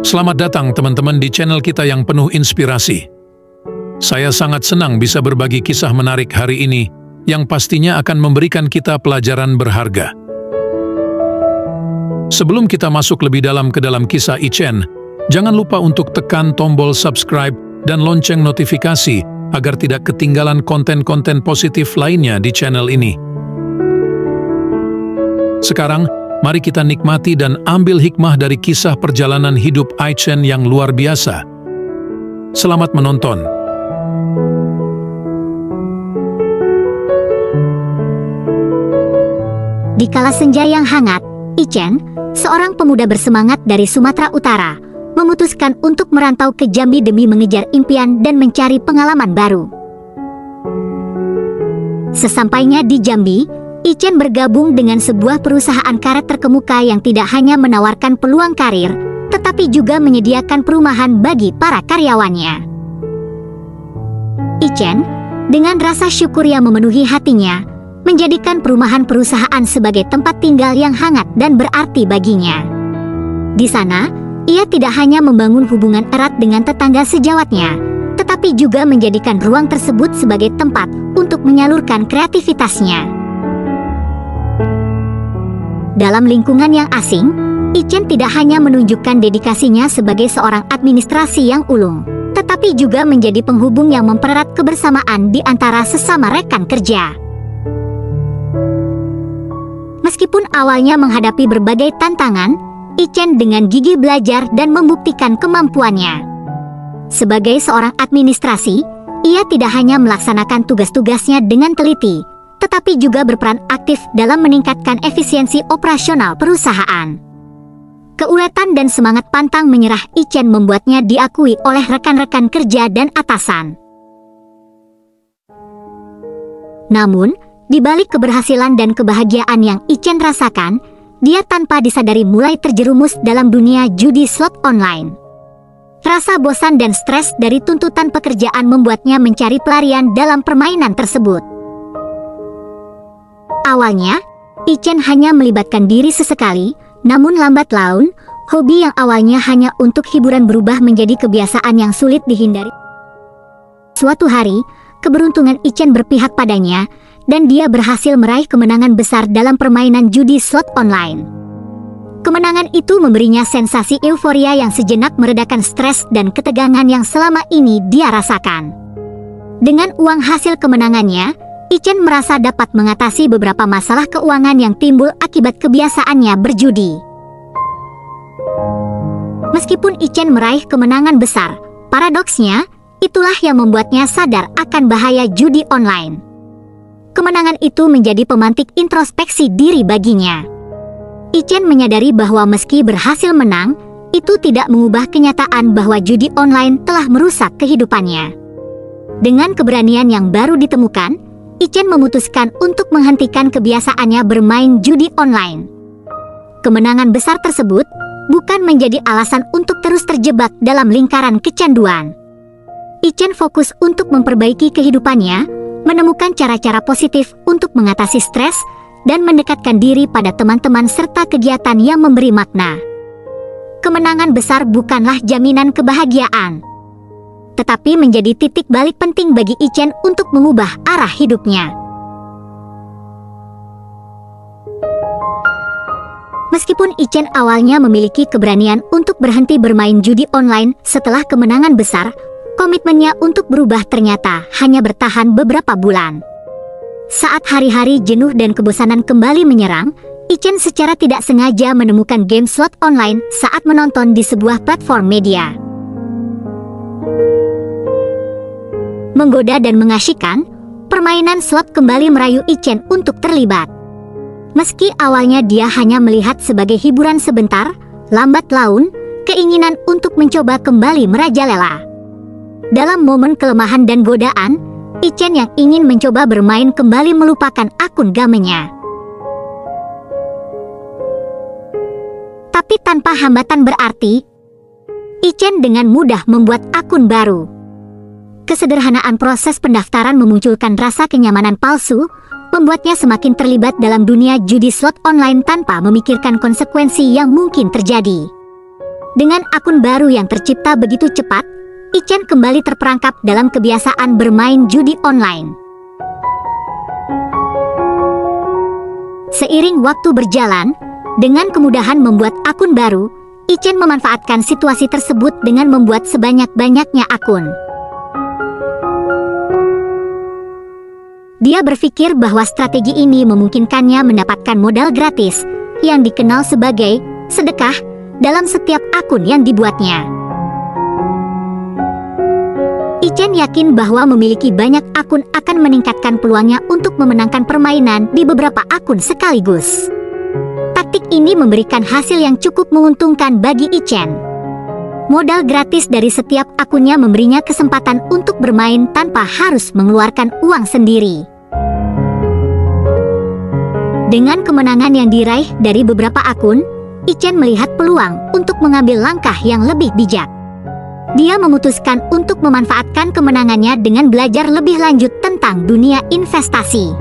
Selamat datang teman-teman di channel kita yang penuh inspirasi. Saya sangat senang bisa berbagi kisah menarik hari ini yang pastinya akan memberikan kita pelajaran berharga. Sebelum kita masuk lebih dalam ke dalam kisah Ichen, jangan lupa untuk tekan tombol subscribe dan lonceng notifikasi agar tidak ketinggalan konten-konten positif lainnya di channel ini. Sekarang, mari kita nikmati dan ambil hikmah dari kisah perjalanan hidup Ichen yang luar biasa. Selamat menonton. Di kala senja yang hangat, Ichen, seorang pemuda bersemangat dari Sumatera Utara, memutuskan untuk merantau ke Jambi demi mengejar impian dan mencari pengalaman baru. Sesampainya di Jambi, Ichen bergabung dengan sebuah perusahaan karet terkemuka yang tidak hanya menawarkan peluang karir, tetapi juga menyediakan perumahan bagi para karyawannya. Ichen, dengan rasa syukur yang memenuhi hatinya, menjadikan perumahan perusahaan sebagai tempat tinggal yang hangat dan berarti baginya. Di sana, ia tidak hanya membangun hubungan erat dengan tetangga sejawatnya, tetapi juga menjadikan ruang tersebut sebagai tempat untuk menyalurkan kreativitasnya. Dalam lingkungan yang asing, Ichen tidak hanya menunjukkan dedikasinya sebagai seorang administrasi yang ulung, tetapi juga menjadi penghubung yang mempererat kebersamaan di antara sesama rekan kerja. Meskipun awalnya menghadapi berbagai tantangan, Ichen dengan gigih belajar dan membuktikan kemampuannya. Sebagai seorang administrasi, ia tidak hanya melaksanakan tugas-tugasnya dengan teliti, tetapi juga berperan aktif dalam meningkatkan efisiensi operasional perusahaan. Keuletan dan semangat pantang menyerah Ichen membuatnya diakui oleh rekan-rekan kerja dan atasan. Namun, di balik keberhasilan dan kebahagiaan yang Ichen rasakan, dia tanpa disadari mulai terjerumus dalam dunia judi slot online. Rasa bosan dan stres dari tuntutan pekerjaan membuatnya mencari pelarian dalam permainan tersebut. Awalnya, Ichen hanya melibatkan diri sesekali, namun lambat laun, hobi yang awalnya hanya untuk hiburan berubah menjadi kebiasaan yang sulit dihindari. Suatu hari, keberuntungan Ichen berpihak padanya, dan dia berhasil meraih kemenangan besar dalam permainan judi slot online. Kemenangan itu memberinya sensasi euforia yang sejenak meredakan stres dan ketegangan yang selama ini dia rasakan. Dengan uang hasil kemenangannya, Ichen merasa dapat mengatasi beberapa masalah keuangan yang timbul akibat kebiasaannya berjudi. Meskipun Ichen meraih kemenangan besar, paradoksnya, itulah yang membuatnya sadar akan bahaya judi online. Kemenangan itu menjadi pemantik introspeksi diri baginya. Ichen menyadari bahwa meski berhasil menang, itu tidak mengubah kenyataan bahwa judi online telah merusak kehidupannya. Dengan keberanian yang baru ditemukan, Ichen memutuskan untuk menghentikan kebiasaannya bermain judi online. Kemenangan besar tersebut bukan menjadi alasan untuk terus terjebak dalam lingkaran kecanduan. Ichen fokus untuk memperbaiki kehidupannya, menemukan cara-cara positif untuk mengatasi stres, dan mendekatkan diri pada teman-teman serta kegiatan yang memberi makna. Kemenangan besar bukanlah jaminan kebahagiaan, tetapi menjadi titik balik penting bagi Ichen untuk mengubah arah hidupnya. Meskipun Ichen awalnya memiliki keberanian untuk berhenti bermain judi online setelah kemenangan besar, komitmennya untuk berubah ternyata hanya bertahan beberapa bulan. Saat hari-hari jenuh dan kebosanan kembali menyerang, Ichen secara tidak sengaja menemukan game slot online saat menonton di sebuah platform media. Menggoda dan mengasyikkan, permainan slot kembali merayu Ichen untuk terlibat. Meski awalnya dia hanya melihat sebagai hiburan sebentar, lambat laun, keinginan untuk mencoba kembali merajalela. Dalam momen kelemahan dan godaan, Ichen yang ingin mencoba bermain kembali melupakan akun gamenya. Tapi tanpa hambatan berarti, Ichen dengan mudah membuat akun baru. Kesederhanaan proses pendaftaran memunculkan rasa kenyamanan palsu, membuatnya semakin terlibat dalam dunia judi slot online tanpa memikirkan konsekuensi yang mungkin terjadi. Dengan akun baru yang tercipta begitu cepat, Ichen kembali terperangkap dalam kebiasaan bermain judi online. Seiring waktu berjalan, dengan kemudahan membuat akun baru, Ichen memanfaatkan situasi tersebut dengan membuat sebanyak-banyaknya akun. Dia berpikir bahwa strategi ini memungkinkannya mendapatkan modal gratis, yang dikenal sebagai sedekah, dalam setiap akun yang dibuatnya. Ichen yakin bahwa memiliki banyak akun akan meningkatkan peluangnya untuk memenangkan permainan di beberapa akun sekaligus. Taktik ini memberikan hasil yang cukup menguntungkan bagi Ichen. Modal gratis dari setiap akunnya memberinya kesempatan untuk bermain tanpa harus mengeluarkan uang sendiri. Dengan kemenangan yang diraih dari beberapa akun, Ichen melihat peluang untuk mengambil langkah yang lebih bijak. Dia memutuskan untuk memanfaatkan kemenangannya dengan belajar lebih lanjut tentang dunia investasi.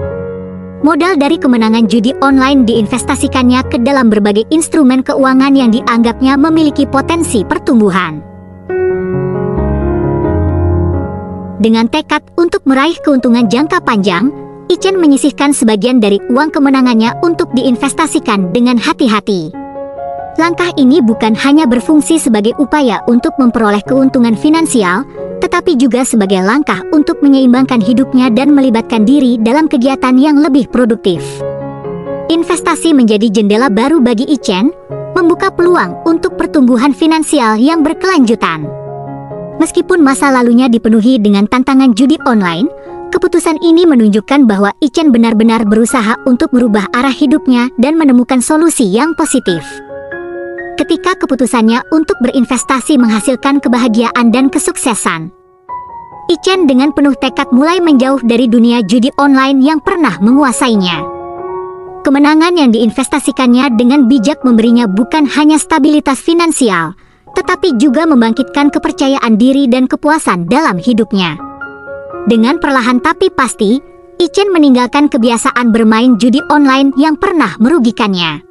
Modal dari kemenangan judi online diinvestasikannya ke dalam berbagai instrumen keuangan yang dianggapnya memiliki potensi pertumbuhan. Dengan tekad untuk meraih keuntungan jangka panjang, Ichen menyisihkan sebagian dari uang kemenangannya untuk diinvestasikan dengan hati-hati. Langkah ini bukan hanya berfungsi sebagai upaya untuk memperoleh keuntungan finansial, tetapi juga sebagai langkah untuk menyeimbangkan hidupnya dan melibatkan diri dalam kegiatan yang lebih produktif. Investasi menjadi jendela baru bagi Ichen, membuka peluang untuk pertumbuhan finansial yang berkelanjutan. Meskipun masa lalunya dipenuhi dengan tantangan judi online, keputusan ini menunjukkan bahwa Ichen benar-benar berusaha untuk merubah arah hidupnya dan menemukan solusi yang positif. Ketika keputusannya untuk berinvestasi menghasilkan kebahagiaan dan kesuksesan, Ichen dengan penuh tekad mulai menjauh dari dunia judi online yang pernah menguasainya. Kemenangan yang diinvestasikannya dengan bijak memberinya bukan hanya stabilitas finansial, tetapi juga membangkitkan kepercayaan diri dan kepuasan dalam hidupnya. Dengan perlahan tapi pasti, Ichen meninggalkan kebiasaan bermain judi online yang pernah merugikannya.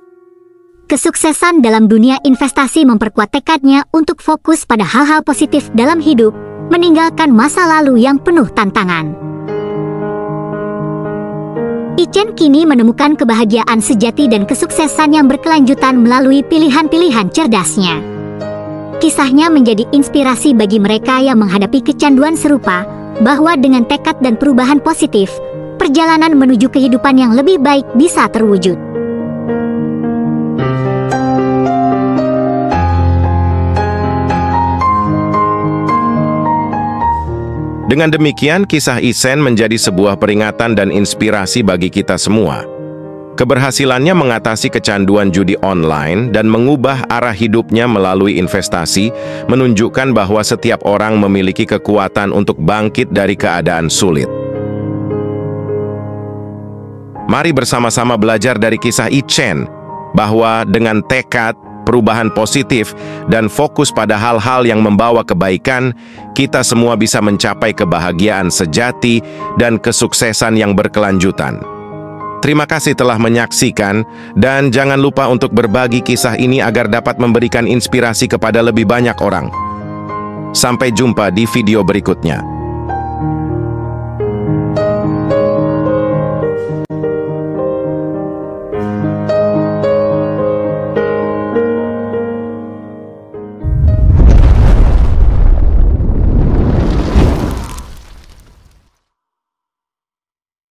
Kesuksesan dalam dunia investasi memperkuat tekadnya untuk fokus pada hal-hal positif dalam hidup, meninggalkan masa lalu yang penuh tantangan. Ichen kini menemukan kebahagiaan sejati dan kesuksesan yang berkelanjutan melalui pilihan-pilihan cerdasnya. Kisahnya menjadi inspirasi bagi mereka yang menghadapi kecanduan serupa, bahwa dengan tekad dan perubahan positif, perjalanan menuju kehidupan yang lebih baik bisa terwujud. Dengan demikian, kisah Ichen menjadi sebuah peringatan dan inspirasi bagi kita semua. Keberhasilannya mengatasi kecanduan judi online dan mengubah arah hidupnya melalui investasi menunjukkan bahwa setiap orang memiliki kekuatan untuk bangkit dari keadaan sulit. Mari bersama-sama belajar dari kisah Ichen, bahwa dengan tekad, perubahan positif, dan fokus pada hal-hal yang membawa kebaikan, kita semua bisa mencapai kebahagiaan sejati dan kesuksesan yang berkelanjutan. Terima kasih telah menyaksikan, dan jangan lupa untuk berbagi kisah ini agar dapat memberikan inspirasi kepada lebih banyak orang. Sampai jumpa di video berikutnya.